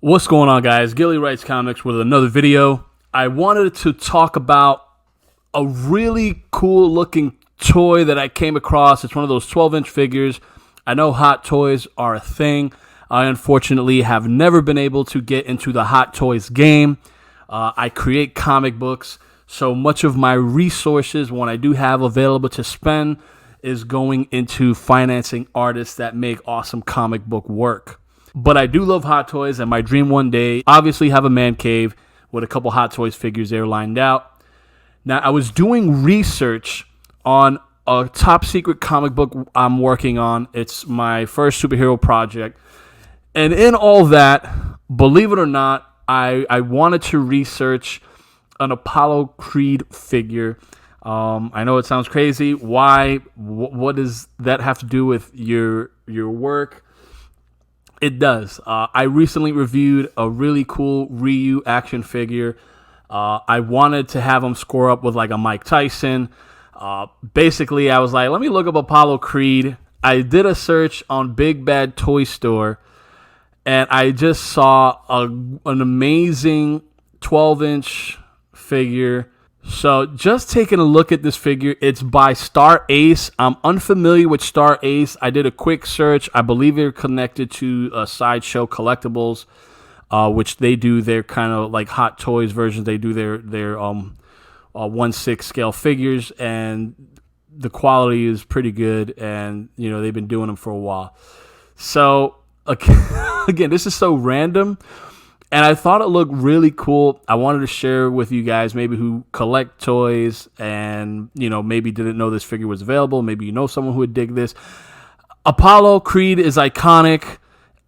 What's going on, guys? Gilly writes comics with another video. I wanted to talk about a really cool looking toy that I came across. It's one of those 12-inch figures. I know hot toys are a thing. I unfortunately have never been able to get into the hot toys game. I create comic books, so much of my resources, when I do have available to spend, is going into financing artists that make awesome comic book work. But I do love hot toys, and my dream one day, obviously, have a man cave with a couple Hot Toys figures there lined out. Now, I was doing research on a top secret comic book I'm working on. It's my first superhero project. And in all that, believe it or not, I wanted to research an Apollo Creed figure. I know it sounds crazy. Why? What does that have to do with your work? It does. I recently reviewed a really cool Ryu action figure. I wanted to have him score up with like a Mike Tyson. Basically, I was like, let me look up Apollo Creed. I did a search on Big Bad Toy Store, and I just saw an amazing 12-inch figure. So just taking a look at this figure, it's by Star Ace. I'm unfamiliar with Star Ace. I did a quick search. I believe they're connected to Sideshow Collectibles, which they do their kind of like Hot Toys versions. They do their 1/6 scale figures, and the quality is pretty good. And you know, they've been doing them for a while. So again, this is so random. And I thought it looked really cool. I wanted to share with you guys, maybe who collect toys and, you know, maybe didn't know this figure was available. Maybe you know someone who would dig this. Apollo Creed is iconic.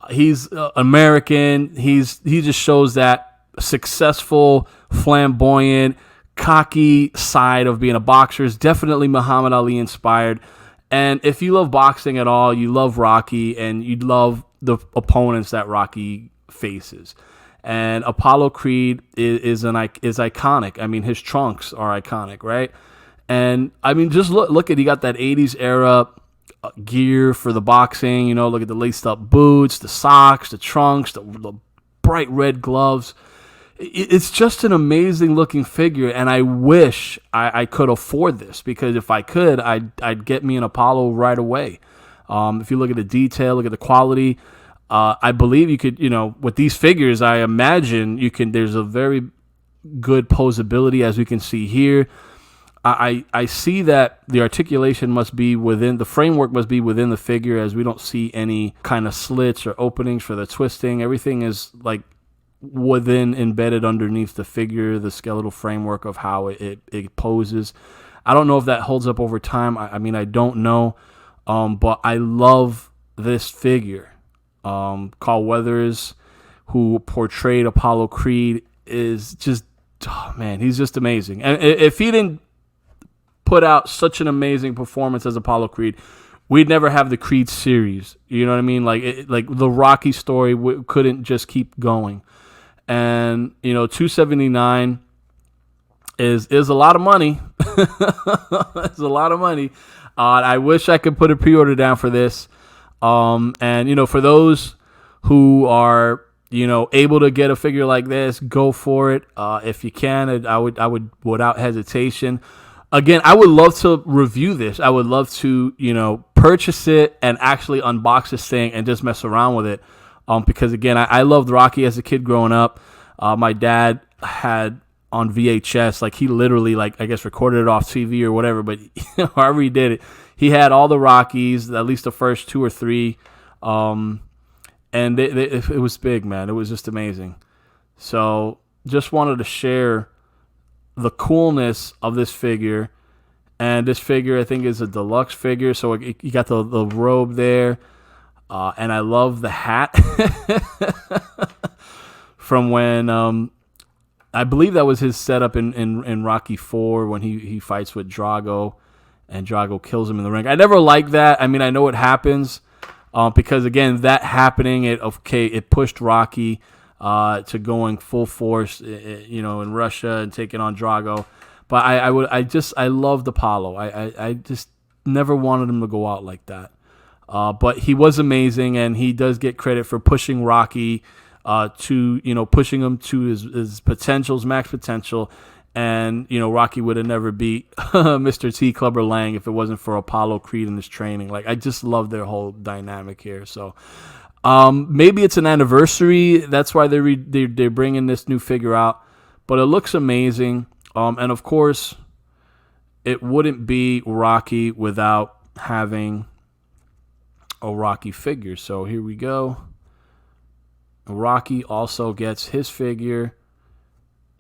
He's American. He just shows that successful, flamboyant, cocky side of being a boxer. Is definitely Muhammad Ali inspired. And if you love boxing at all, you love Rocky, and you love the opponents that Rocky faces. And Apollo Creed is iconic. I mean, his trunks are iconic, right? And I mean, just look at, he got that 80s era gear for the boxing. You know, look at the laced up boots, the socks, the trunks, the bright red gloves. It's just an amazing looking figure, and I wish I could afford this, because if I could, I'd get me an Apollo right away. If you look at the detail, look at the quality. I believe you could, you know, with these figures, I imagine you can, there's a very good posability, as we can see here. I see that the articulation must be within, the framework must be within the figure, as we don't see any kind of slits or openings for the twisting. Everything is like within, embedded underneath the figure, the skeletal framework of how it poses. I don't know if that holds up over time. I mean, I don't know. But I love this figure. Carl Weathers, who portrayed Apollo Creed, is just, oh man, he's just amazing. And if he didn't put out such an amazing performance as Apollo Creed, we'd never have the Creed series. You know what I mean? Like the Rocky story couldn't just keep going. And you know, $279 is a lot of money. It's a lot of money. I wish I could put a pre-order down for this. And you know, for those who are, you know, able to get a figure like this, go for it. If you can, I would without hesitation. Again, I would love to review this. I would love to, you know, purchase it and actually unbox this thing and just mess around with it. Because again, I loved Rocky as a kid growing up. My dad had on VHS, like he literally, like I guess recorded it off TV or whatever, but however he did it, he had all the Rockies, at least the first 2 or 3, and it was big, man. It was just amazing. So just wanted to share the coolness of this figure, and this figure I think is a deluxe figure, so you got the robe there, and I love the hat from when I believe that was his setup in Rocky 4 when he fights with Drago, and Drago kills him in the ring. I never liked that. I mean, I know it happens because, again, that happening, it pushed Rocky to going full force, you know, in Russia and taking on Drago. But I loved Apollo. I just never wanted him to go out like that. But he was amazing, and he does get credit for pushing Rocky to, pushing him to his potential, his max potential. And, Rocky would have never beat Mr. T. Clubber Lang if it wasn't for Apollo Creed in his training. Like, I just love their whole dynamic here. So maybe it's an anniversary. That's why they're bringing this new figure out. But it looks amazing. And, of course, it wouldn't be Rocky without having a Rocky figure. So here we go. Rocky also gets his figure.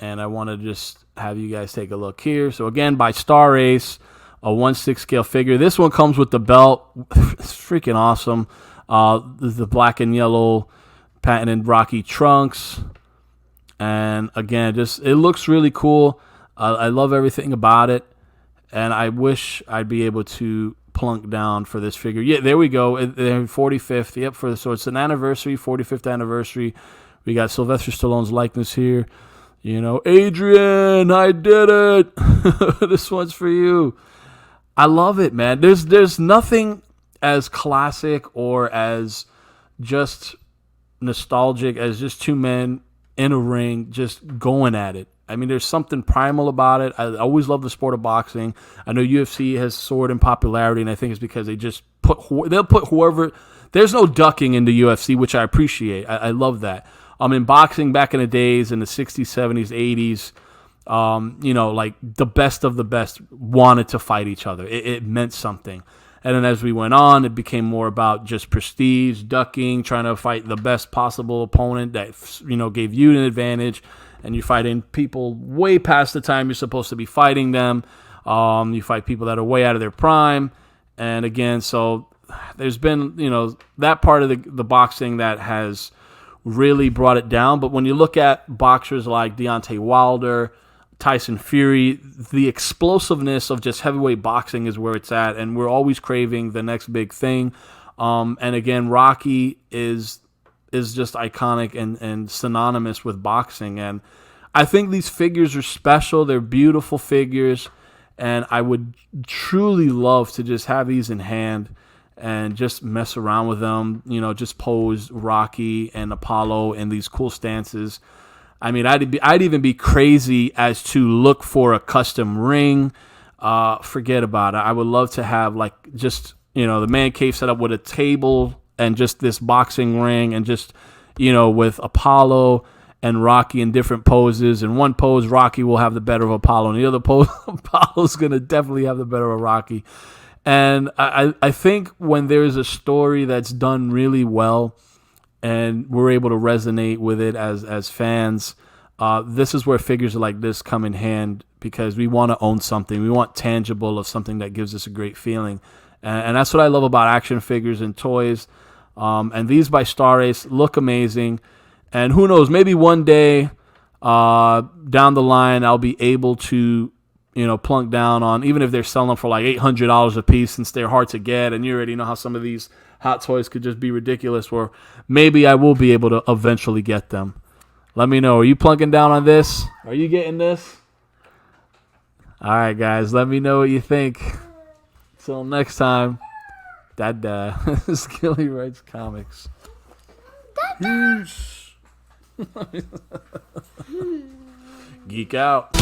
And I want to just have you guys take a look here. So again, by Star Ace, a 1/6 scale figure. This one comes with the belt. It's freaking awesome. The black and yellow patented Rocky trunks. And again, it looks really cool. I love everything about it. And I wish I'd be able to plunk down for this figure. Yeah, there we go. 45th. Yep. So it's an anniversary, 45th anniversary. We got Sylvester Stallone's likeness here. Adrian, I did it. This one's for you. I love it, man. There's nothing as classic or as just nostalgic as just two men in a ring just going at it. I mean, there's something primal about it. I always love the sport of boxing. I know UFC has soared in popularity, and I think it's because they'll put whoever. There's no ducking in the UFC, which I appreciate. I love that. In boxing back in the days, in the 60s, 70s, 80s, like the best of the best wanted to fight each other. It meant something. And then as we went on, it became more about just prestige, ducking, trying to fight the best possible opponent that, gave you an advantage. And you're fighting people way past the time you're supposed to be fighting them. You fight people that are way out of their prime. And again, so there's been, that part of the boxing that has really brought it down. But when you look at boxers like Deontay Wilder, Tyson Fury, the explosiveness of just heavyweight boxing is where it's at, and we're always craving the next big thing. And again, Rocky is just iconic and synonymous with boxing. And I think these figures are special. They're beautiful figures, and I would truly love to just have these in hand and just mess around with them, just pose Rocky and Apollo in these cool stances. I mean, I'd even be crazy as to look for a custom ring. Forget about it. I would love to have the man cave set up with a table and just this boxing ring and just, with Apollo and Rocky in different poses. In one pose, Rocky will have the better of Apollo. In the other pose, Apollo's going to definitely have the better of Rocky. And I think when there's a story that's done really well and we're able to resonate with it as fans, this is where figures like this come in hand, because we want to own something. We want tangible of something that gives us a great feeling. And that's what I love about action figures and toys. And these by Star Ace look amazing. And who knows, maybe one day down the line I'll be able to plunk down on, even if they're selling them for like $800 a piece, since they're hard to get, and you already know how some of these hot toys could just be ridiculous, or maybe I will be able to eventually get them. Let me know. Are you plunking down on this? Are you getting this? All right, guys, let me know what you think. Till next time, Dada. This is Gilly Writes Comics. Peace. Geek out.